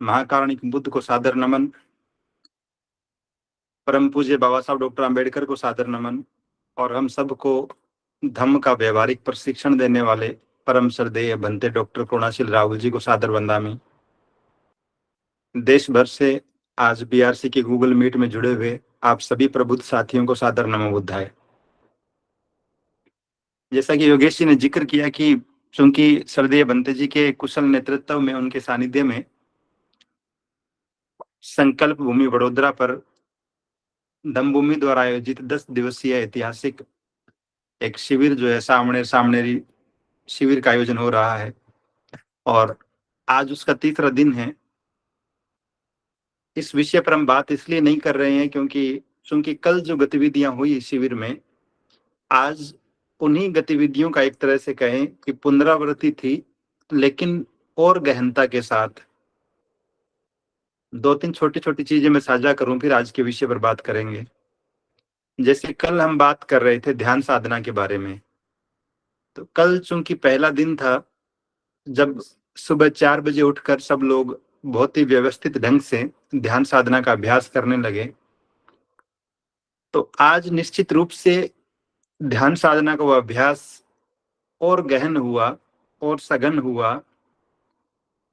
महाकारुणिक बुद्ध को सादर नमन, परम पूज्य बाबा साहब डॉक्टर अंबेडकर को सादर नमन, और हम सबको धम्म का व्यवहारिक प्रशिक्षण देने वाले परम श्रद्धेय बनते डॉक्टर करुणाशील राहुल जी को सादर वंदामी। देश भर से आज बीआरसी के गूगल मीट में जुड़े हुए आप सभी प्रबुद्ध साथियों को सादर नमो बुद्धाय। जैसा कि योगेश जी ने जिक्र किया कि चूंकि श्रद्धेय बनते जी के कुशल नेतृत्व में, उनके सानिध्य में संकल्प भूमि वडोदरा पर धम्म भूमि द्वारा आयोजित 10 दिवसीय ऐतिहासिक एक शिविर जो है सामनेरी शिविर का आयोजन हो रहा है और आज उसका तीसरा दिन है। इस विषय पर हम बात इसलिए नहीं कर रहे हैं क्योंकि कल जो गतिविधियां हुई इस शिविर में, आज उन्हीं गतिविधियों का एक तरह से कहें कि पुनरावृत्ति थी, लेकिन और गहनता के साथ। दो तीन छोटी छोटी चीजें मैं साझा करूं, फिर आज के विषय पर बात करेंगे। जैसे कल हम बात कर रहे थे ध्यान साधना के बारे में, तो कल चूंकि पहला दिन था जब सुबह 4 बजे उठकर सब लोग बहुत ही व्यवस्थित ढंग से ध्यान साधना का अभ्यास करने लगे, तो आज निश्चित रूप से ध्यान साधना का वो अभ्यास और गहन हुआ और सघन हुआ।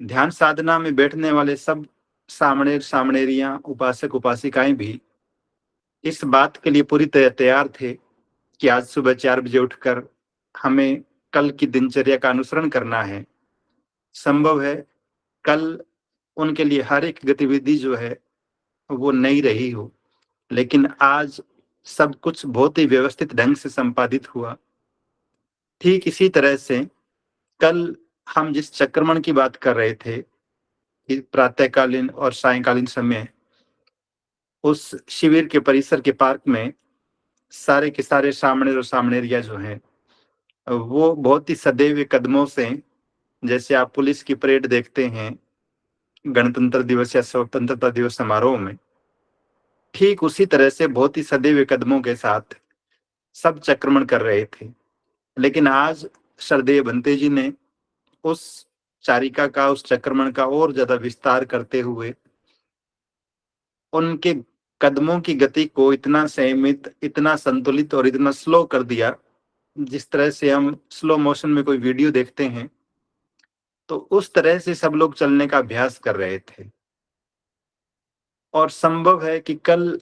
ध्यान साधना में बैठने वाले सब सामणेरियां, उपासक उपासिकाएं भी इस बात के लिए पूरी तरह तैयार थे कि आज सुबह 4 बजे उठकर हमें कल की दिनचर्या का अनुसरण करना है। संभव है कल उनके लिए हर एक गतिविधि जो है वो नई रही हो, लेकिन आज सब कुछ बहुत ही व्यवस्थित ढंग से संपादित हुआ। ठीक इसी तरह से कल हम जिस चक्रमण की बात कर रहे थे, प्रातःकालीन और सायंकालीन समय, उस शिविर के परिसर के पार्क में सारे के सारे सामणेर और सामणेरिया जो हैं वो बहुत ही सदैव कदमों से, जैसे आप पुलिस की परेड देखते हैं गणतंत्र दिवस या स्वतंत्रता दिवस समारोह में, ठीक उसी तरह से बहुत ही सदैव कदमों के साथ सब चक्रमण कर रहे थे। लेकिन आज श्रद्धेय बनते जी ने उस चारिका का, उस चक्रमण का और ज्यादा विस्तार करते हुए उनके कदमों की गति को इतना संयमित, इतना संतुलित और इतना स्लो कर दिया, जिस तरह से हम स्लो मोशन में कोई वीडियो देखते हैं, तो उस तरह से सब लोग चलने का अभ्यास कर रहे थे। और संभव है कि कल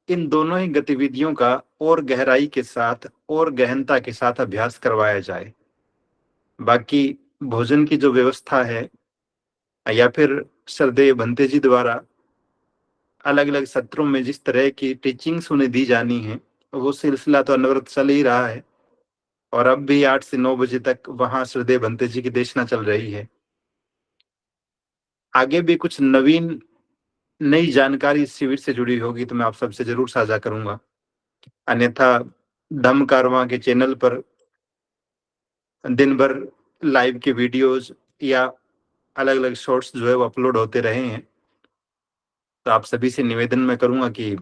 इन दोनों ही गतिविधियों का और गहराई के साथ और गहनता के साथ अभ्यास करवाया जाए। बाकी भोजन की जो व्यवस्था है या फिर श्रद्धेय बनते जी द्वारा अलग अलग सत्रों में जिस तरह की टीचिंग्स उन्हें दी जानी है, वो सिलसिला तो अनवरत चल ही रहा है और अब भी 8 से 9 बजे तक वहां श्रद्धेय बनते जी की देशना चल रही है। आगे भी कुछ नई जानकारी इस शिविर से जुड़ी होगी तो मैं आप सबसे जरूर साझा करूंगा। अन्यथा धम्म कारवां के चैनल पर दिन भर लाइव के वीडियोज या अलग अलग शॉर्ट्स जो है वो अपलोड होते रहे हैं, तो आप सभी से निवेदन मैं करूंगा कि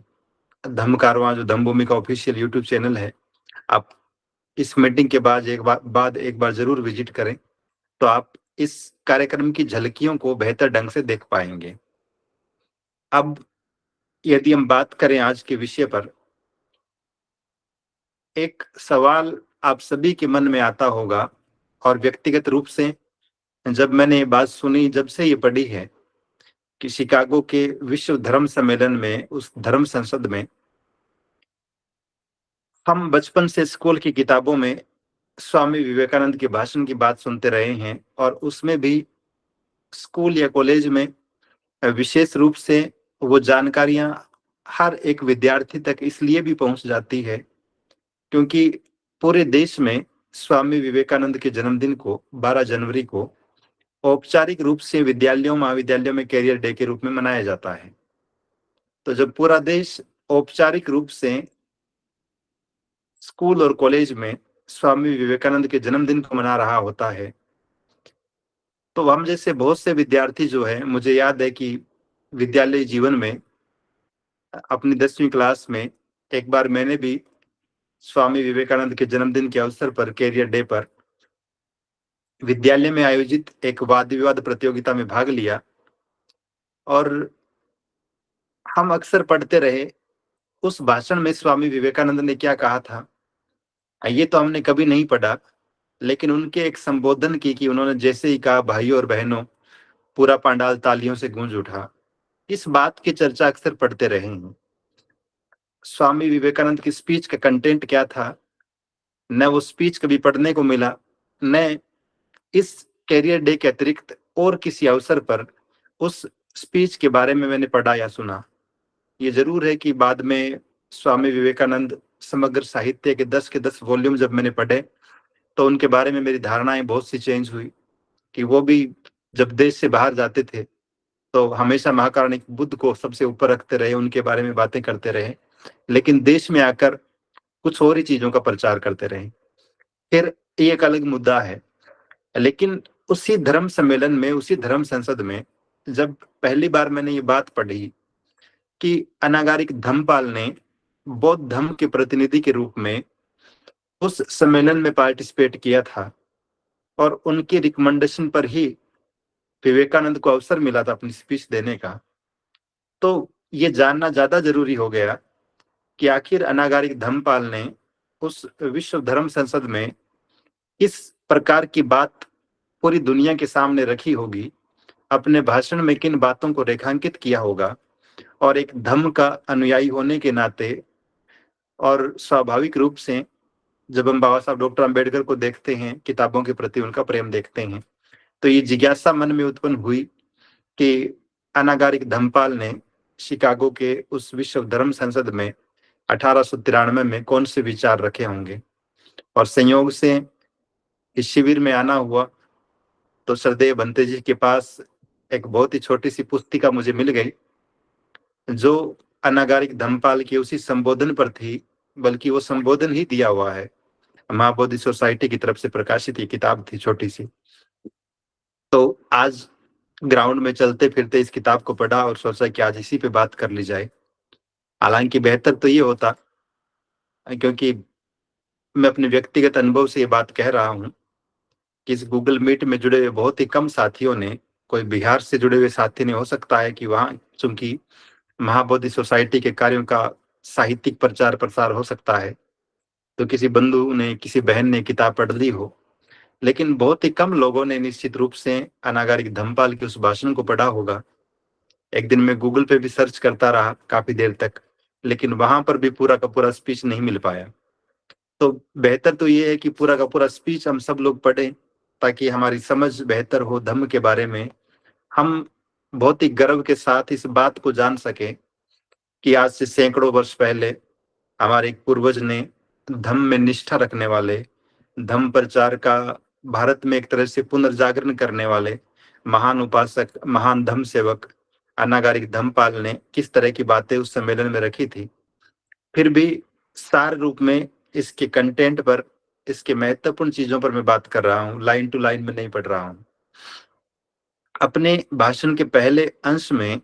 धम्म कारवां जो धम्म भूमि का ऑफिशियल यूट्यूब चैनल है, आप इस मीटिंग के बाद एक बार जरूर विजिट करें, तो आप इस कार्यक्रम की झलकियों को बेहतर ढंग से देख पाएंगे। अब यदि हम बात करें आज के विषय पर, एक सवाल आप सभी के मन में आता होगा, और व्यक्तिगत रूप से जब मैंने ये बात सुनी, जब से ये पढ़ी है कि शिकागो के विश्व धर्म सम्मेलन में, उस धर्म संसद में, हम बचपन से स्कूल की किताबों में स्वामी विवेकानंद के भाषण की बात सुनते रहे हैं, और उसमें भी स्कूल या कॉलेज में विशेष रूप से वो जानकारियां हर एक विद्यार्थी तक इसलिए भी पहुंच जाती है क्योंकि पूरे देश में स्वामी विवेकानंद के जन्मदिन को 12 जनवरी को औपचारिक रूप से विद्यालयों, महाविद्यालयों में कैरियर डे के रूप में मनाया जाता है। तो जब पूरा देश औपचारिक रूप से स्कूल और कॉलेज में स्वामी विवेकानंद के जन्मदिन को मना रहा होता है, तो हम जैसे बहुत से विद्यार्थी जो है, मुझे याद है कि विद्यालय जीवन में अपनी 10वीं क्लास में एक बार मैंने भी स्वामी विवेकानंद के जन्मदिन के अवसर पर, कैरियर डे पर, विद्यालय में आयोजित एक वाद विवाद प्रतियोगिता में भाग लिया, और हम अक्सर पढ़ते रहे उस भाषण में स्वामी विवेकानंद ने क्या कहा था, ये तो हमने कभी नहीं पढ़ा, लेकिन उनके एक संबोधन की कि उन्होंने जैसे ही कहा भाइयों और बहनों, पूरा पंडाल तालियों से गूंज उठा। इस बात की चर्चा अक्सर पढ़ते रहे हैं। स्वामी विवेकानंद की स्पीच का कंटेंट क्या था, न वो स्पीच कभी पढ़ने को मिला, न इस कैरियर डे के अतिरिक्त और किसी अवसर पर उस स्पीच के बारे में मैंने पढ़ा या सुना। ये जरूर है कि बाद में स्वामी विवेकानंद समग्र साहित्य के 10 के 10 वॉल्यूम जब मैंने पढ़े, तो उनके बारे में मेरी धारणाएं बहुत सी चेंज हुई कि वो भी जब देश से बाहर जाते थे तो हमेशा महाकारुणिक बुद्ध को सबसे ऊपर रखते रहे, उनके बारे में बातें करते रहे, लेकिन देश में आकर कुछ और ही चीजों का प्रचार करते रहे। फिर ये एक अलग मुद्दा है, लेकिन उसी धर्म सम्मेलन में, उसी धर्म संसद में जब पहली बार मैंने ये बात पढ़ी कि अनागारिक धम्मपाल ने बौद्ध धर्म के प्रतिनिधि के रूप में उस सम्मेलन में पार्टिसिपेट किया था और उनकी रिकमेंडेशन पर ही विवेकानंद को अवसर मिला था अपनी स्पीच देने का, तो ये जानना ज्यादा जरूरी हो गया कि आखिर अनागारिक धम्मपाल ने उस विश्व धर्म संसद में इस प्रकार की बात पूरी दुनिया के सामने रखी होगी, अपने भाषण में किन बातों को रेखांकित किया होगा, और एक धम्म का अनुयायी होने के नाते और स्वाभाविक रूप से जब हम बाबा साहब डॉक्टर अंबेडकर को देखते हैं, किताबों के प्रति उनका प्रेम देखते हैं, तो ये जिज्ञासा मन में उत्पन्न हुई कि अनागारिक धम्मपाल ने शिकागो के उस विश्व धर्म संसद में 1893 में कौन से विचार रखे होंगे। और संयोग से इस शिविर में आना हुआ तो सरदेव भंते जी के पास एक बहुत ही छोटी सी पुस्तिका मुझे मिल गई जो अनागारिक धम्मपाल के उसी संबोधन पर थी, बल्कि वो संबोधन ही दिया हुआ है, महाबोधि सोसाइटी की तरफ से प्रकाशित ये किताब थी छोटी सी। तो आज ग्राउंड में चलते फिरते इस किताब को पढ़ा और सोचा कि आज इसी पे बात कर ली जाए। हालांकि बेहतर तो ये होता, क्योंकि मैं अपने व्यक्तिगत अनुभव से ये बात कह रहा हूँ कि इस गूगल मीट में जुड़े हुए बहुत ही कम साथियों ने, कोई बिहार से जुड़े हुए साथी ने, हो सकता है कि वहाँ चूंकि महाबोधि सोसाइटी के कार्यों का साहित्यिक प्रचार प्रसार हो सकता है, तो किसी बंधु ने, किसी बहन ने किताब पढ़ ली हो, लेकिन बहुत ही कम लोगों ने निश्चित रूप से अनागारिक धम्मपाल के उस भाषण को पढ़ा होगा। एक दिन मैं गूगल पे भी सर्च करता रहा काफी देर तक, लेकिन वहां पर भी पूरा का पूरा स्पीच नहीं मिल पाया। तो बेहतर तो ये है कि पूरा का पूरा स्पीच हम सब लोग पढ़ें, ताकि हमारी समझ बेहतर हो धम्म के बारे में। हम बहुत ही गर्व के साथ इस बात को जान सके कि आज से सैकड़ों वर्ष पहले हमारे एक पूर्वज ने धम्म में निष्ठा रखने वाले, धम्म प्रचार का भारत में एक तरह से पुनर्जागरण करने वाले महान उपासक, महान धम्म सेवक अनागारिक धम्मपाल ने किस तरह की बातें उस सम्मेलन में रखी थी। फिर भी सार रूप में इसके कंटेंट पर, इसके महत्वपूर्ण चीजों पर मैं बात कर रहा हूँ, लाइन टू लाइन में नहीं पढ़ रहा हूँ। अपने भाषण के पहले अंश में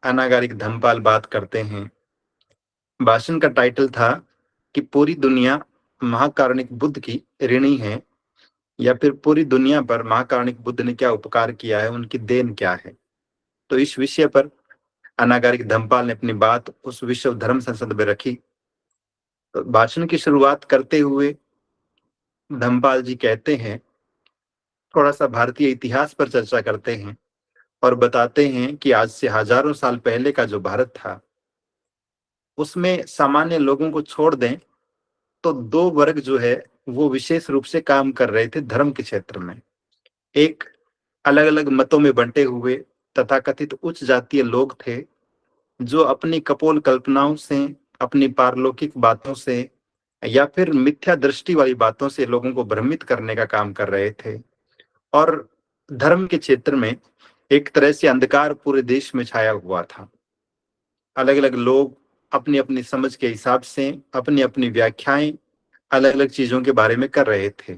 अनागारिक धम्मपाल बात करते हैं। भाषण का टाइटल था कि पूरी दुनिया महाकारुणिक बुद्ध की ऋणी है, या फिर पूरी दुनिया पर महाकारुणिक बुद्ध ने क्या उपकार किया है, उनकी देन क्या है। तो इस विषय पर अनागारिक धम्मपाल ने अपनी बात उस विश्व धर्म संसद में रखी। तो भाषण की शुरुआत करते हुए धम्मपाल जी कहते हैं, थोड़ा सा भारतीय इतिहास पर चर्चा करते हैं और बताते हैं कि आज से हजारों साल पहले का जो भारत था, उसमें सामान्य लोगों को छोड़ दें तो दो वर्ग जो है वो विशेष रूप से काम कर रहे थे धर्म के क्षेत्र में। एक, अलग अलग मतों में बंटे हुए तथाकथित उच्च जातीय लोग थे जो अपनी कपोल कल्पनाओं से, अपनी पारलौकिक बातों से या फिर मिथ्या दृष्टि वाली बातों से लोगों को भ्रमित करने का काम कर रहे थे। और धर्म के क्षेत्र में एक तरह से अंधकार पूरे देश में छाया हुआ था। अलग अलग लोग अपनी अपनी समझ के हिसाब से अपनी अपनी व्याख्याएं अलग अलग चीजों के बारे में कर रहे थे।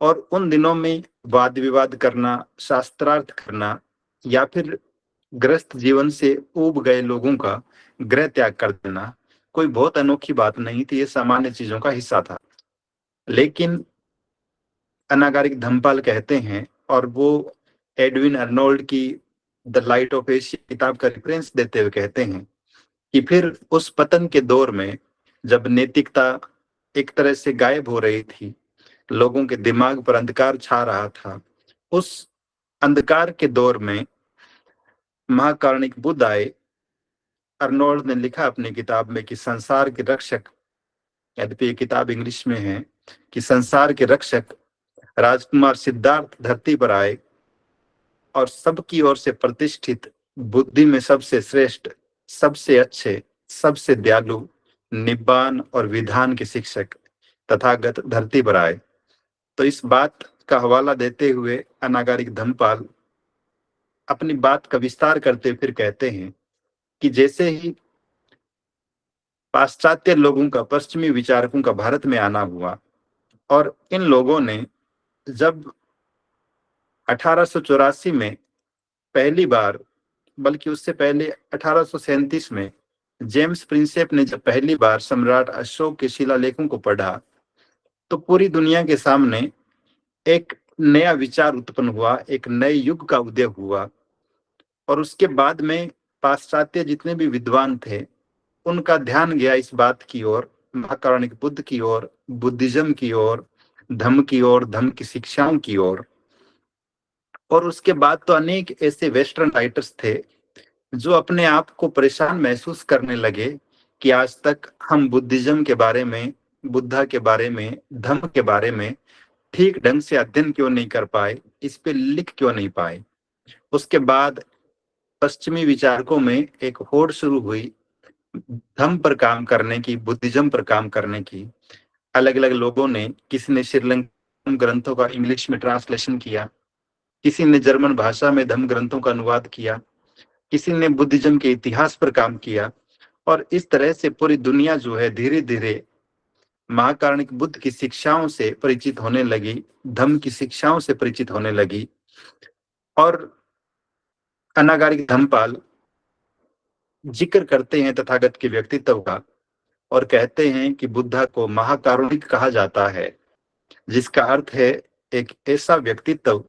और उन दिनों में वाद विवाद करना, शास्त्रार्थ करना या फिर ग्रस्त जीवन से ऊब गए लोगों का गृह त्याग कर देना कोई बहुत अनोखी बात नहीं थी, ये सामान्य चीजों का हिस्सा था। लेकिन अनागारिक धम्मपाल कहते हैं, और वो एडविन अर्नोल्ड की द लाइट ऑफ एशिया किताब का रेफरेंस देते हुए कहते हैं कि फिर उस पतन के दौर में जब नैतिकता एक तरह से गायब हो रही थी, लोगों के दिमाग पर अंधकार छा रहा था, उस अंधकार के दौर में महाकारुणिक बुद्ध आए। अर्नोल्ड ने लिखा अपनी किताब में कि संसार के रक्षक, यद्यपि ये किताब इंग्लिश में है, कि संसार के रक्षक राजकुमार सिद्धार्थ धरती पर आए और सबकी ओर से प्रतिष्ठित, बुद्धि में सबसे श्रेष्ठ, सबसे अच्छे, सबसे दयालु, निब्बान और विधान के शिक्षक तथागत धरती पर आए। तो इस बात का हवाला देते हुए अनागारिक धम्मपाल अपनी बात का विस्तार करते फिर कहते हैं कि जैसे ही पाश्चात्य लोगों का, पश्चिमी विचारकों का भारत में आना हुआ और इन लोगों ने जब 1884 में पहली बार, बल्कि उससे पहले 1837 में जेम्स प्रिंसेप ने जब पहली बार सम्राट अशोक के शिलालेखों को पढ़ा, तो पूरी दुनिया के सामने एक नया विचार उत्पन्न हुआ, एक नए युग का उदय हुआ। और उसके बाद में पाश्चात्य जितने भी विद्वान थे, उनका ध्यान गया इस बात की ओर, महाकारुणिक बुद्ध की ओर, बुद्धिज्म की ओर, धम्म की ओर, धम्म की शिक्षाओं की ओर। और उसके बाद तो अनेक ऐसे वेस्टर्न राइटर्स थे जो अपने आप को परेशान महसूस करने लगे कि आज तक हम बुद्धिज्म के बारे में, बुद्धा के बारे में, धम्म के बारे में ठीक ढंग से अध्ययन क्यों नहीं कर पाए, इस पे लिख क्यों नहीं पाए। उसके बाद पश्चिमी विचारकों में एक होड़ शुरू हुई धम्म पर काम करने की, बुद्धिज्म पर काम करने की। अलग अलग लोगों ने, किसी ने श्रीलंकन ग्रंथों का इंग्लिश में ट्रांसलेशन किया, किसी ने जर्मन भाषा में धम्म ग्रंथों का अनुवाद किया, किसी ने बुद्धिज्म के इतिहास पर काम किया। और इस तरह से पूरी दुनिया जो है धीरे धीरे महाकारुणिक बुद्ध की शिक्षाओं से परिचित होने लगी, धम्म की शिक्षाओं से परिचित होने लगी। और अनागारिक धम्मपाल जिक्र करते हैं तथागत के व्यक्तित्व का और कहते हैं कि बुद्धा को महाकारुणिक कहा जाता है, जिसका अर्थ है एक ऐसा व्यक्तित्व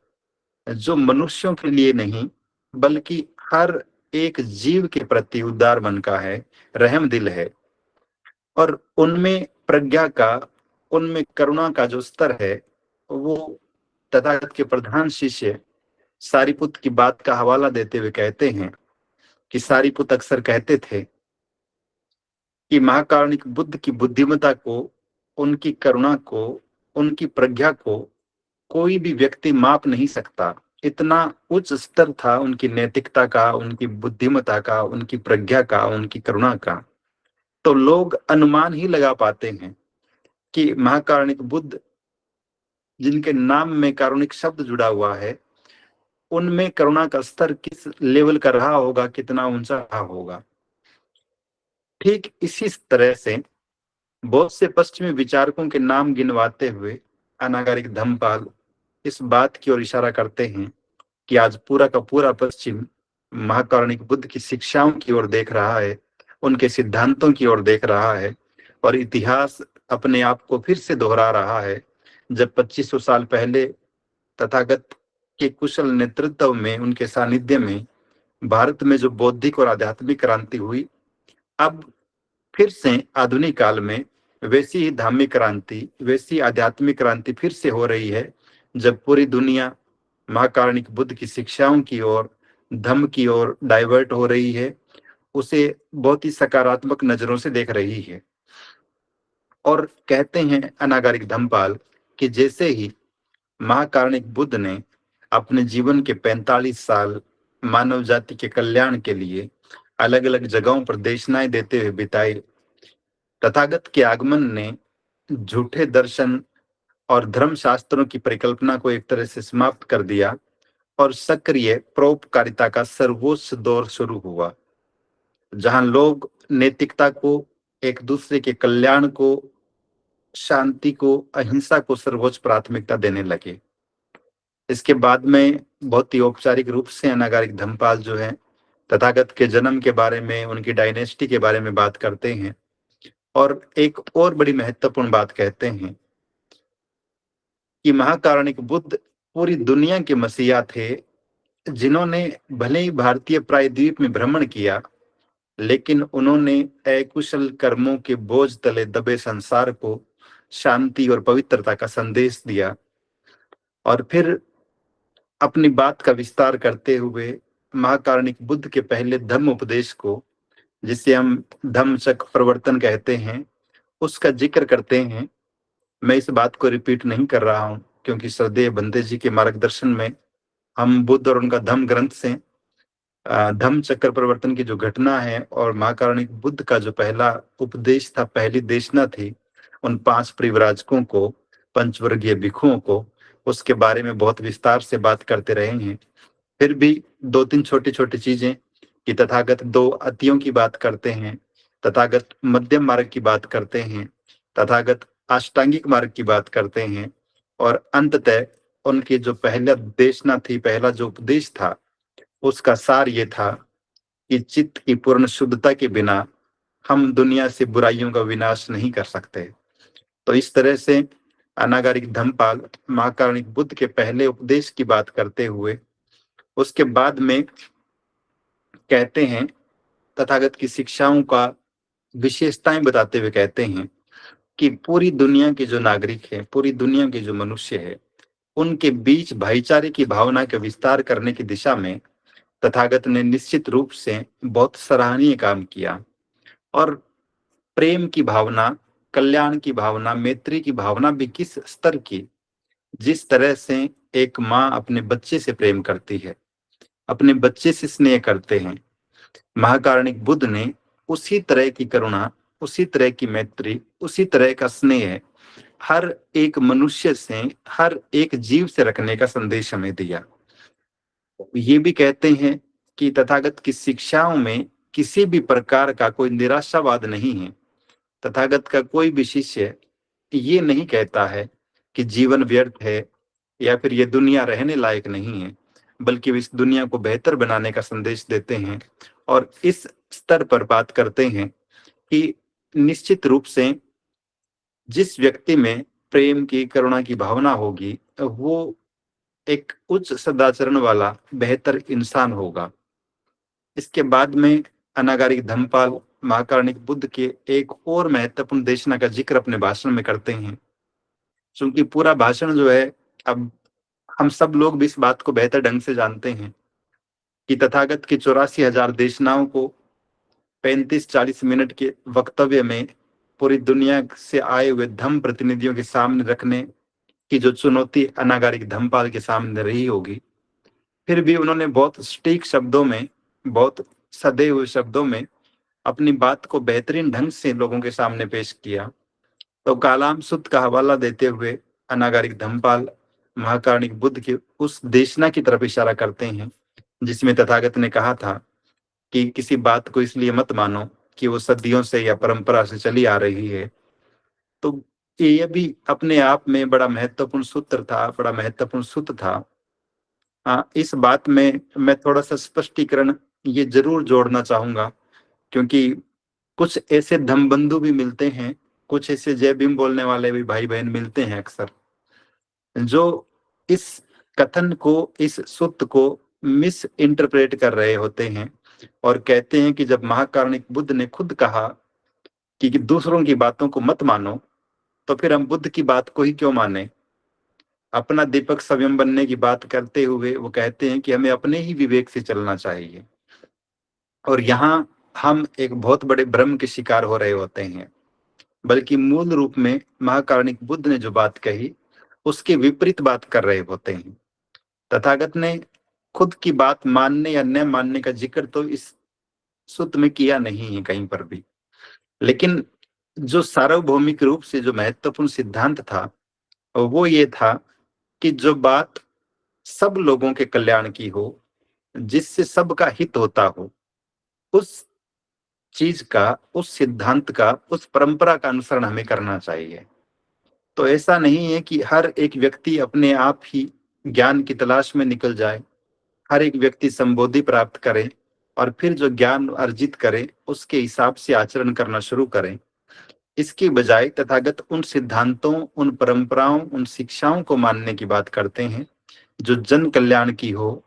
जो मनुष्यों के लिए नहीं बल्कि हर एक जीव के प्रति उदार मन का है, रहम दिल है। और उनमें प्रज्ञा का, उनमें करुणा का जो स्तर है, वो तथागत के प्रधान शिष्य सारीपुत की बात का हवाला देते हुए कहते हैं कि सारीपुत अक्सर कहते थे कि महाकारुणिक बुद्ध की बुद्धिमत्ता को, उनकी करुणा को, उनकी प्रज्ञा को कोई भी व्यक्ति माप नहीं सकता। इतना उच्च स्तर था उनकी नैतिकता का, उनकी बुद्धिमत्ता का, उनकी प्रज्ञा का, उनकी करुणा का। तो लोग अनुमान ही लगा पाते हैं कि महाकारुणिक बुद्ध, जिनके नाम में कारुणिक शब्द जुड़ा हुआ है, उनमें करुणा का स्तर किस लेवल का रहा होगा, कितना ऊंचा रहा होगा। ठीक इसी तरह से बहुत से पश्चिमी विचारकों के नाम गिनवाते हुए अनागारिक धम्मपाल इस बात की ओर इशारा करते हैं कि आज पूरा का पूरा पश्चिम महाकारुणिक बुद्ध की शिक्षाओं की ओर देख रहा है, उनके सिद्धांतों की ओर देख रहा है। और इतिहास अपने आप को फिर से दोहरा रहा है। जब 2500 साल पहले तथागत के कुशल नेतृत्व में, उनके सानिध्य में भारत में जो बौद्धिक और आध्यात्मिक क्रांति हुई, अब फिर से आधुनिक काल में वैसी ही धार्मिक क्रांति, वैसी आध्यात्मिक क्रांति फिर से हो रही है, जब पूरी दुनिया महाकारुणिक बुद्ध की शिक्षाओं की ओर, धम्म की ओर डाइवर्ट हो रही है, उसे बहुत ही सकारात्मक नजरों से देख रही है। और कहते हैं अनागारिक धम्मपाल कि जैसे ही महाकारुणिक बुद्ध ने अपने जीवन के 45 साल मानव जाति के कल्याण के लिए अलग अलग जगहों पर देशनाएं देते हुए बिताए, तथागत के आगमन ने झूठे दर्शन और धर्म शास्त्रों की परिकल्पना को एक तरह से समाप्त कर दिया और सक्रिय परोपकारिता का सर्वोच्च दौर शुरू हुआ, जहां लोग नैतिकता को, एक दूसरे के कल्याण को, शांति को, अहिंसा को सर्वोच्च प्राथमिकता देने लगे। इसके बाद में बहुत ही औपचारिक रूप से अनागारिक धम्मपाल जो है तथागत के जन्म के बारे में, उनकी डायनेस्टी के बारे में बात करते हैं। और एक और बड़ी महत्वपूर्ण बात कहते हैं कि महाकारुणिक बुद्ध पूरी दुनिया के मसीहा थे, जिन्होंने भले ही भारतीय प्रायद्वीप में भ्रमण किया, लेकिन उन्होंने अकुशल कर्मों के बोझ तले दबे संसार को शांति और पवित्रता का संदेश दिया। और फिर अपनी बात का विस्तार करते हुए महाकारुणिक बुद्ध के पहले धम्म उपदेश को, जिसे हम धम्म चक्र प्रवर्तन कहते हैं, उसका जिक्र करते हैं। मैं इस बात को रिपीट नहीं कर रहा हूं, क्योंकि श्रद्धेय बंदे जी के मार्गदर्शन में हम बुद्ध और उनका धम्म ग्रंथ से धम्म चक्र प्रवर्तन की जो घटना है और महाकारुणिक बुद्ध का जो पहला उपदेश था, पहली देशना थी उन 5 परिव्राजकों को, पंचवर्गीय भिक्षुओं को, उसके बारे में बहुत विस्तार से बात करते रहे हैं। फिर भी 2-3 छोटी छोटी चीजें कि तथागत 2 अतियों की बात करते हैं, तथागत मध्यम मार्ग की बात करते हैं, तथागत अष्टांगिक मार्ग की बात करते हैं, और अंततः उनकी जो पहला देशना थी, पहला जो उपदेश था, उसका सार ये था कि चित्त की पूर्ण शुद्धता के बिना हम दुनिया से बुराइयों का विनाश नहीं कर सकते। तो इस तरह से अनागारिक धम्मपाल महाकारुणिक बुद्ध के पहले उपदेश की बात करते हुए उसके बाद में कहते हैं, तथागत की शिक्षाओं का विशेषताएं बताते हुए कहते हैं कि पूरी दुनिया के जो नागरिक है, पूरी दुनिया के जो मनुष्य है, उनके बीच भाईचारे की भावना के विस्तार करने की दिशा में तथागत ने निश्चित रूप से बहुत सराहनीय काम किया। और प्रेम की भावना, कल्याण की भावना, मैत्री की भावना भी किस स्तर की, जिस तरह से एक माँ अपने बच्चे से प्रेम करती है, अपने बच्चे से स्नेह करते हैं, महाकारुणिक बुद्ध ने उसी तरह की करुणा, उसी तरह की मैत्री, उसी तरह का स्नेह हर एक मनुष्य से, हर एक जीव से रखने का संदेश हमें दिया। ये भी कहते हैं कि तथागत की शिक्षाओं में किसी भी प्रकार का कोई निराशावाद नहीं है। तथागत का कोई भी शिष्य ये नहीं कहता है कि जीवन व्यर्थ है या फिर ये दुनिया रहने लायक नहीं है, बल्कि वे इस दुनिया को बेहतर बनाने का संदेश देते हैं। और इस स्तर पर बात करते हैं कि निश्चित रूप से जिस व्यक्ति में प्रेम की, करुणा की भावना होगी, वो एक उच्च सदाचरण वाला बेहतर इंसान होगा। इसके बाद में अनागारिक धम्मपाल महाकारुणिक बुद्ध के एक और महत्वपूर्ण देशना का जिक्र अपने भाषण में करते हैं। क्योंकि पूरा भाषण जो है, अब हम सब लोग भी इस बात को बेहतर ढंग से जानते हैं कि तथागत की 84,000 देशनाओं को 35-40 मिनट के वक्तव्य में पूरी दुनिया से आए हुए धम्म प्रतिनिधियों के सामने रखने की जो चुनौती अनागारिक धम्मपाल के सामने रही होगी, फिर भी उन्होंने बहुत सटीक शब्दों में, बहुत सधे हुए शब्दों में अपनी बात को बेहतरीन ढंग से लोगों के सामने पेश किया। तो कालाम सुत्त का हवाला देते हुए अनागारिक धम्मपाल महाकारुणिक बुद्ध के उस देशना की तरफ इशारा करते हैं जिसमें तथागत ने कहा था कि किसी बात को इसलिए मत मानो कि वो सदियों से या परंपरा से चली आ रही है। तो ये भी अपने आप में बड़ा महत्वपूर्ण सूत्र था, बड़ा महत्वपूर्ण सूत्र था। इस बात में मैं थोड़ा सा स्पष्टीकरण ये जरूर जोड़ना चाहूंगा, क्योंकि कुछ ऐसे धम्मबंधु भी मिलते हैं, कुछ ऐसे जय भीम बोलने वाले भी भाई बहन मिलते हैं अक्सर, जो इस कथन को, इस सूत्र को मिस इंटरप्रेट कर रहे होते हैं और कहते हैं कि जब महाकारुणिक बुद्ध ने खुद कहा कि दूसरों की बातों को मत मानो, तो फिर हम बुद्ध की बात को ही क्यों माने। अपना दीपक स्वयं बनने की बात करते हुए वो कहते हैं कि हमें अपने ही विवेक से चलना चाहिए। और यहाँ हम एक बहुत बड़े भ्रम के शिकार हो रहे होते हैं, बल्कि मूल रूप में महाकारुणिक बुद्ध ने जो बात कही उसके विपरीत बात कर रहे होते हैं। तथागत ने खुद की बात मानने या न मानने का जिक्र तो इस सूत्र में किया नहीं है कहीं पर भी, लेकिन जो सार्वभौमिक रूप से जो महत्वपूर्ण सिद्धांत था वो ये था कि जो बात सब लोगों के कल्याण की हो, जिससे सबका हित होता हो, उस चीज का, उस सिद्धांत का, उस परंपरा का अनुसरण हमें करना चाहिए। तो ऐसा नहीं है कि हर एक व्यक्ति अपने आप ही ज्ञान की तलाश में निकल जाए, हर एक व्यक्ति संबोधि प्राप्त करे और फिर जो ज्ञान अर्जित करे उसके हिसाब से आचरण करना शुरू करें। इसकी बजाय तथागत उन सिद्धांतों, उन परंपराओं, उन शिक्षाओं को मानने की बात करते हैं जो जन कल्याण की हो,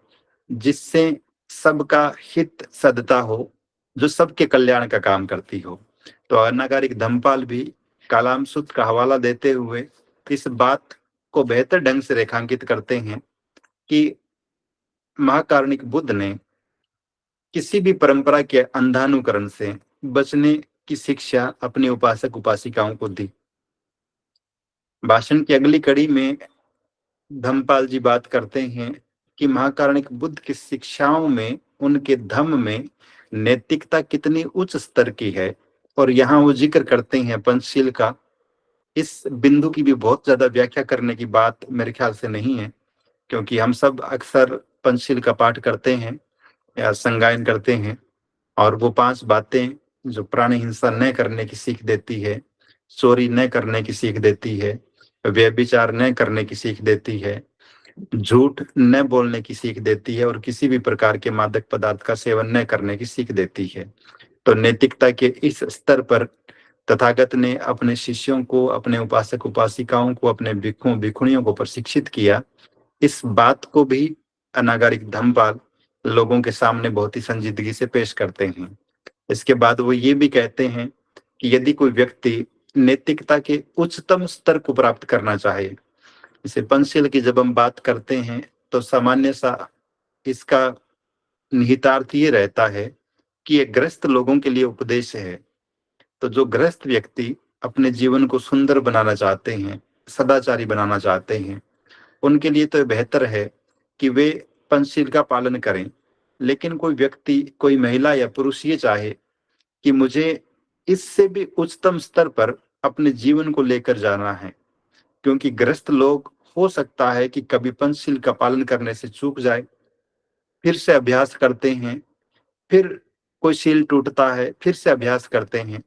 जिससे सबका हित सदता हो, जो सबके कल्याण का काम करती हो। तो अनागारिक धम्मपाल भी कालाम सुत्त का हवाला देते हुए इस बात को बेहतर ढंग से रेखांकित करते हैं कि महाकारुणिक बुद्ध ने किसी भी परंपरा के अंधानुकरण से बचने की शिक्षा अपने उपासक उपासिकाओं को दी। भाषण की अगली कड़ी में धम्मपाल जी बात करते हैं कि महाकारुणिक बुद्ध की शिक्षाओं में, उनके धम्म में नैतिकता कितनी उच्च स्तर की है। और यहाँ वो जिक्र करते हैं पंचशील का। इस बिंदु की भी बहुत ज्यादा व्याख्या करने की बात मेरे ख्याल से नहीं है, क्योंकि हम सब अक्सर पंचशील का पाठ करते हैं या संगायन करते हैं, और वो 5 बातें जो प्राणी हिंसा न करने की सीख देती है, चोरी न करने की सीख देती है, व्यभिचार न करने की सीख देती है, झूठ न बोलने की सीख देती है, और किसी भी प्रकार के मादक पदार्थ का सेवन न करने की सीख देती है। तो नैतिकता के इस स्तर पर तथागत ने अपने शिष्यों को, अपने उपासक उपासिकाओं को, अपने भिक्षुओं भिक्षुणियों को प्रशिक्षित किया। इस बात को भी अनागारिक धम्मपाल लोगों के सामने बहुत ही संजीदगी से पेश करते हैं। इसके बाद वो ये भी कहते हैं कि यदि कोई व्यक्ति नैतिकता के उच्चतम स्तर को प्राप्त करना चाहे, जैसे पंचशील की जब हम बात करते हैं तो सामान्य सा इसका निहितार्थ ये रहता है कि ये ग्रस्त लोगों के लिए उपदेश है। तो जो ग्रस्त व्यक्ति अपने जीवन को सुंदर बनाना चाहते हैं, सदाचारी बनाना चाहते हैं, उनके लिए तो बेहतर है कि वे पंचशील का पालन करें। लेकिन कोई व्यक्ति, कोई महिला या पुरुष ये चाहे कि मुझे इससे भी उच्चतम स्तर पर अपने जीवन को लेकर जाना है, क्योंकि ग्रस्त लोग हो सकता है कि कभी पंचशील का पालन करने से चूक जाए, फिर से अभ्यास करते हैं, फिर कोई शील टूटता है, फिर से अभ्यास करते हैं।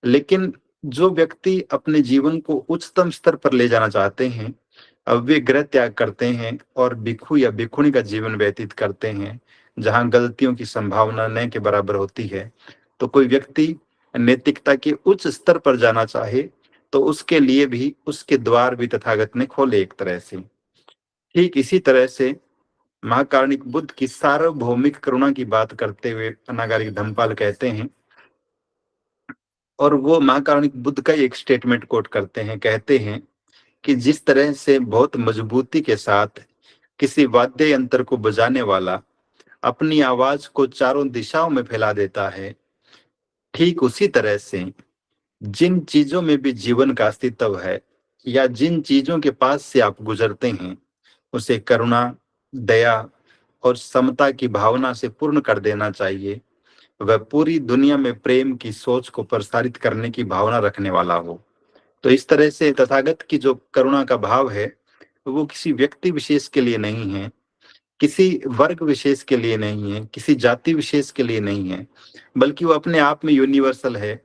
लेकिन जो व्यक्ति अपने जीवन को उच्चतम स्तर पर ले जाना चाहते हैं, अब वे गृह त्याग करते हैं और भिक्षु या भिक्षुणी का जीवन व्यतीत करते हैं, जहां गलतियों की संभावना न के बराबर होती है। तो कोई व्यक्ति नैतिकता के उच्च स्तर पर जाना चाहे तो उसके लिए भी उसके द्वार भी तथागत ने खोले एक तरह से। ठीक इसी तरह से महाकारुणिक बुद्ध की सार्वभौमिक करुणा की बात करते हुए अनागारिक धम्मपाल कहते हैं, और वो महाकारुणिक बुद्ध का ही एक स्टेटमेंट कोट करते हैं, कहते हैं कि जिस तरह से बहुत मजबूती के साथ किसी वाद्य यंत्र को बजाने वाला अपनी आवाज को चारों दिशाओं में फैला देता है, ठीक उसी तरह से जिन चीजों में भी जीवन का अस्तित्व है, या जिन चीजों के पास से आप गुजरते हैं, उसे करुणा, दया और समता की भावना से पूर्ण कर देना चाहिए। वह पूरी दुनिया में प्रेम की सोच को प्रसारित करने की भावना रखने वाला हो। तो इस तरह से तथागत की जो करुणा का भाव है, वो किसी व्यक्ति विशेष के लिए नहीं है, किसी वर्ग विशेष के लिए नहीं है, किसी जाति विशेष के लिए नहीं है, बल्कि वो अपने आप में यूनिवर्सल है।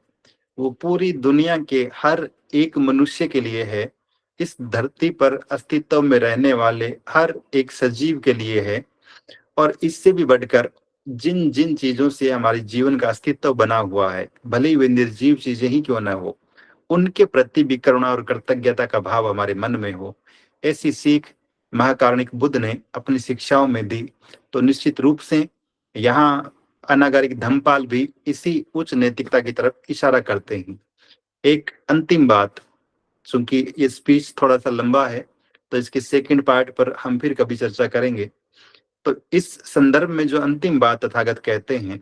वो पूरी दुनिया के हर एक मनुष्य के लिए है, इस धरती पर अस्तित्व में रहने वाले हर एक सजीव के लिए है। और इससे भी बढ़कर जिन जिन चीजों से हमारे जीवन का अस्तित्व बना हुआ है, भले ही वे निर्जीव चीजें ही क्यों न हो, उनके प्रति भी करुणा और कृतज्ञता का भाव हमारे मन में हो। ऐसी सीख महाकारुणिक बुद्ध ने अपनी शिक्षाओं में दी। तो निश्चित रूप से यहाँ अनागारिक धम्मपाल भी इसी उच्च नैतिकता की तरफ इशारा करते हैं। एक अंतिम बात, चूंकि ये स्पीच थोड़ा सा लंबा है तो इसके सेकंड पार्ट पर हम फिर कभी चर्चा करेंगे। तो इस संदर्भ में जो अंतिम बात तथागत कहते हैं,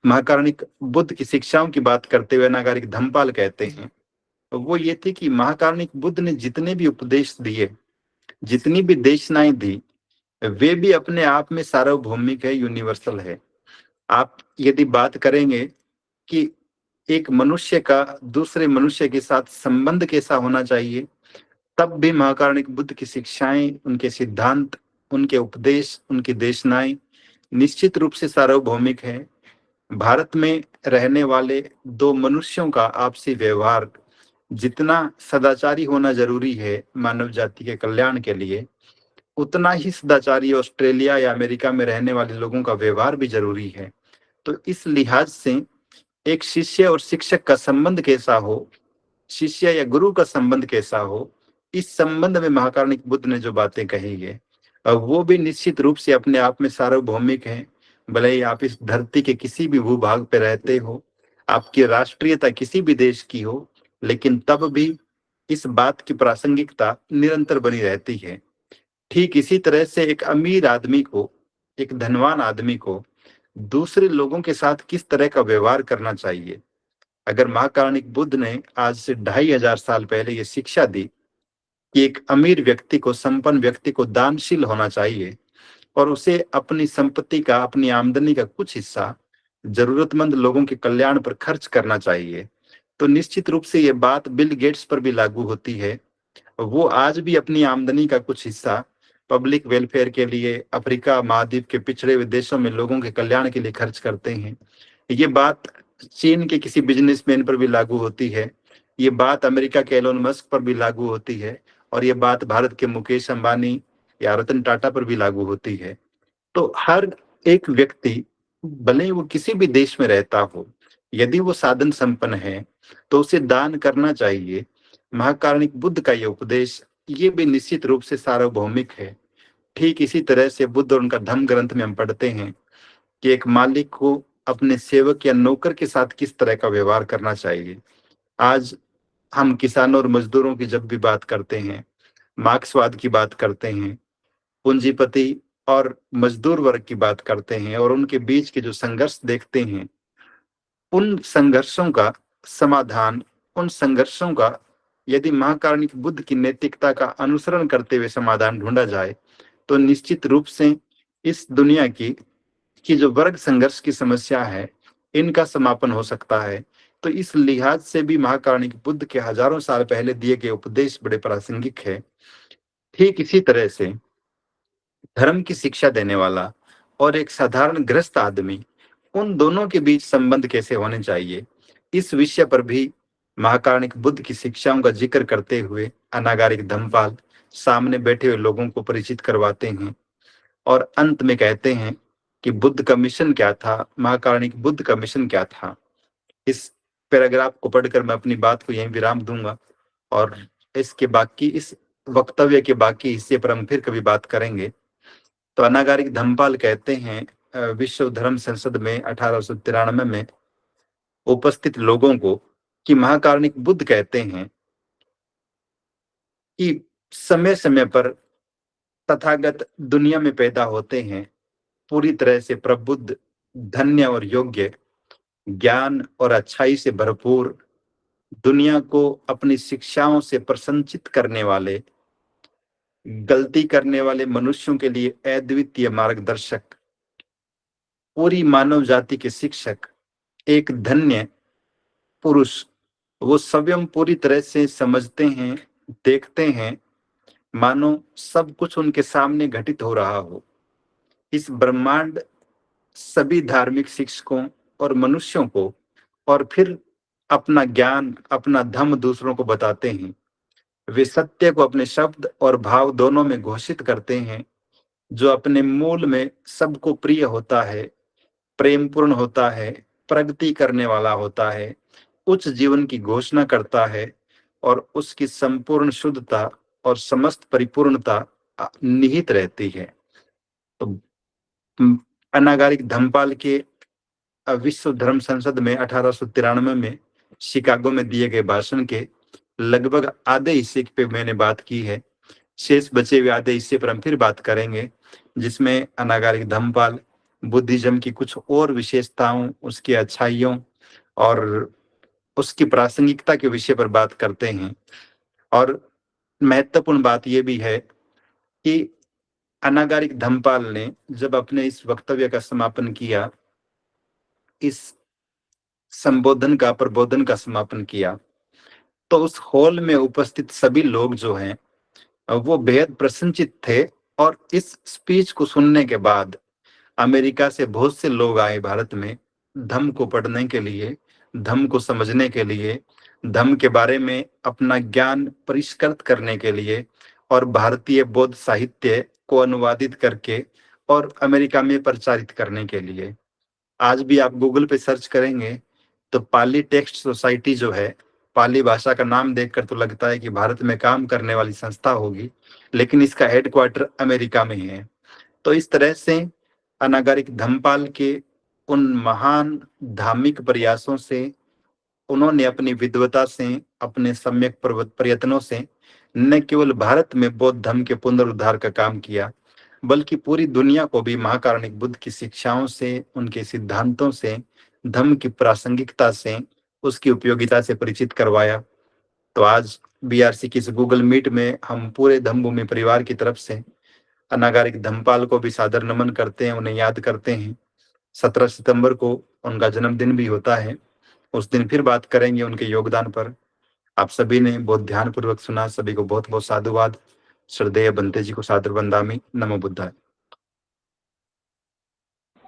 महाकारुणिक बुद्ध की शिक्षाओं की बात करते हुए अनागारिक धम्मपाल कहते हैं, तो वो ये थी कि महाकारुणिक बुद्ध ने जितने भी उपदेश दिए, जितनी भी देशनाएं दी, वे भी अपने आप में सार्वभौमिक है, यूनिवर्सल है। आप यदि बात करेंगे कि एक मनुष्य का दूसरे मनुष्य के साथ संबंध कैसा होना चाहिए, तब भी महाकारुणिक बुद्ध की शिक्षाएं, उनके सिद्धांत, उनके उपदेश, उनकी देशनाएं निश्चित रूप से सार्वभौमिक है। भारत में रहने वाले दो मनुष्यों का आपसी व्यवहार जितना सदाचारी होना जरूरी है मानव जाति के कल्याण के लिए, उतना ही सदाचारी ऑस्ट्रेलिया या अमेरिका में रहने वाले लोगों का व्यवहार भी जरूरी है। तो इस लिहाज से एक शिष्य और शिक्षक का संबंध कैसा हो, शिष्य या गुरु का संबंध कैसा हो, इस संबंध में महाकारुणिक बुद्ध ने जो बातें कही है वो भी निश्चित रूप से अपने आप में सार्वभौमिक हैं। भले ही आप इस धरती के किसी भी भूभाग पे रहते हो, आपकी राष्ट्रीयता किसी भी देश की हो, लेकिन तब भी इस बात की प्रासंगिकता निरंतर बनी रहती है। ठीक इसी तरह से एक अमीर आदमी को, एक धनवान आदमी को दूसरे लोगों के साथ किस तरह का व्यवहार करना चाहिए, अगर महाकारुणिक बुद्ध ने आज से 2500 साल पहले ये शिक्षा दी कि एक अमीर व्यक्ति को, संपन्न व्यक्ति को दानशील होना चाहिए और उसे अपनी संपत्ति का, अपनी आमदनी का कुछ हिस्सा जरूरतमंद लोगों के कल्याण पर खर्च करना चाहिए, तो निश्चित रूप से ये बात बिल गेट्स पर भी लागू होती है। वो आज भी अपनी आमदनी का कुछ हिस्सा पब्लिक वेलफेयर के लिए, अफ्रीका महाद्वीप के पिछड़े हुए देशों में लोगों के कल्याण के लिए खर्च करते हैं। ये बात चीन के किसी बिजनेसमैन पर भी लागू होती है, ये बात अमेरिका के एलोन मस्क पर भी लागू होती है, और ये बात भारत के मुकेश अंबानी या रतन टाटा पर भी लागू होती है। तो हर एक व्यक्ति, भले ही वो किसी भी देश में रहता हो, यदि वो साधन संपन्न है तो उसे दान करना चाहिए। महाकारुणिक बुद्ध का ये उपदेश, ये भी निश्चित रूप से सार्वभौमिक है। ठीक इसी तरह से बुद्ध और उनका धम्म ग्रंथ में हम पढ़ते हैं कि एक मालिक को अपने सेवक या नौकर के साथ किस तरह का व्यवहार करना चाहिए। आज हम किसानों और मजदूरों की जब भी बात करते हैं, मार्क्सवाद की बात करते हैं, पूंजीपति और मजदूर वर्ग की बात करते हैं और उनके बीच के जो संघर्ष देखते हैं, उन संघर्षों का समाधान, उन संघर्षों का यदि महाकारुणिक बुद्ध की नैतिकता का अनुसरण करते हुए समाधान ढूंढा जाए, तो निश्चित रूप से इस दुनिया की जो वर्ग संघर्ष की समस्या है, इनका समापन हो सकता है। तो इस लिहाज से भी महाकारुणिक बुद्ध के हजारों साल पहले दिए गए उपदेश बड़े प्रासंगिक है। ठीक इसी तरह से धर्म की शिक्षा देने वाला और एक साधारण गृहस्थ आदमी, उन दोनों के बीच संबंध कैसे होने चाहिए, इस विषय पर भी महाकारुणिक बुद्ध की शिक्षाओं का जिक्र करते हुए अनागारिक धम्मपाल सामने बैठे हुए लोगों को परिचित करवाते हैं और अंत में कहते हैं कि बुद्ध का मिशन क्या था, महाकारुणिक बुद्ध का मिशन क्या था। इस पैराग्राफ को पढ़कर मैं अपनी बात को यहीं विराम दूंगा और इस वक्तव्य के बाकी हिस्से पर हम फिर कभी बात करेंगे। तो अनागारिक धम्मपाल कहते हैं विश्व धर्म संसद में 1893 में उपस्थित लोगों को कि महाकारुणिक बुद्ध कहते हैं कि समय समय पर तथागत दुनिया में पैदा होते हैं, पूरी तरह से प्रबुद्ध, धन्य और योग्य, ज्ञान और अच्छाई से भरपूर, दुनिया को अपनी शिक्षाओं से प्रसन्नचित करने वाले, गलती करने वाले मनुष्यों के लिए अद्वितीय मार्गदर्शक, पूरी मानव जाति के शिक्षक, एक धन्य पुरुष। वो स्वयं पूरी तरह से समझते हैं, देखते हैं, मानो सब कुछ उनके सामने घटित हो रहा हो। इस ब्रह्मांड सभी धार्मिक शिक्षकों और मनुष्यों को और फिर अपना ज्ञान, अपना धम्म दूसरों को बताते हैं। वे सत्य को अपने शब्द और भाव दोनों में घोषित करते हैं, जो अपने मूल में सबको प्रिय होता है, प्रेमपूर्ण होता है, प्रगति करने वाला होता है, उच्च जीवन की घोषणा करता है और उसकी संपूर्ण शुद्धता और समस्त परिपूर्णता निहित रहती है। तो अनागारिक धम्मपाल के विश्व धर्म संसद में 1893 में शिकागो में दिए गए भाषण के लगभग आधे हिस्से पे मैंने बात की है। शेष बचे हुए आधे हिस्से पर हम फिर बात करेंगे, जिसमें अनागारिक धम्मपाल बुद्धिज्म की कुछ और विशेषताओं, उसकी अच्छाइयों और उसकी प्रासंगिकता के विषय पर बात करते हैं। और महत्वपूर्ण बात यह भी है कि अनागारिक धम्मपाल ने जब अपने इस वक्तव्य का समापन किया, इस संबोधन का, प्रबोधन का समापन किया, तो उस हॉल में उपस्थित सभी लोग जो हैं वो बेहद प्रसन्नचित थे। और इस स्पीच को सुनने के बाद अमेरिका से बहुत से लोग आए भारत में धम्म को पढ़ने के लिए, धम्म को समझने के लिए, धम्म के बारे में अपना ज्ञान परिष्कृत करने के लिए और भारतीय बौद्ध साहित्य को अनुवादित करके और अमेरिका में प्रचारित करने के लिए। आज भी आप गूगल पे सर्च करेंगे तो पाली टेक्स्ट सोसाइटी जो है पाली भाषा का नाम देखकर तो लगता है कि भारत में काम करने वाली संस्था होगी, लेकिन इसका हेडक्वार्टर अमेरिका में है। तो इस तरह से अनागरिक धम्मपाल के उन महान धार्मिक प्रयासों से, उन्होंने अपनी विद्वता से, अपने सम्यक प्रयत्नों से न केवल भारत में बौद्ध धर्म के पुनरुद्धार का काम किया, बल्कि पूरी दुनिया को भी महाकारुणिक बुद्ध की शिक्षाओं से, उनके सिद्धांतों से, धर्म की प्रासंगिकता से, उसकी उपयोगिता से परिचित करवाया। तो आज बीआरसी की इस गूगल मीट में हम पूरे धम्मभूमि परिवार की तरफ से अनागारिक धम्मपाल को भी सादर नमन करते हैं, उन्हें याद करते हैं। 17 सितंबर को उनका जन्मदिन भी होता है। उस दिन फिर बात करेंगे उनके योगदान पर। आप सभी ने बहुत ध्यानपूर्वक सुना, सभी को बहुत बहुत साधुवाद। श्रद्धेय बंते जी को सादर वंदामि। नमो बुद्धाय।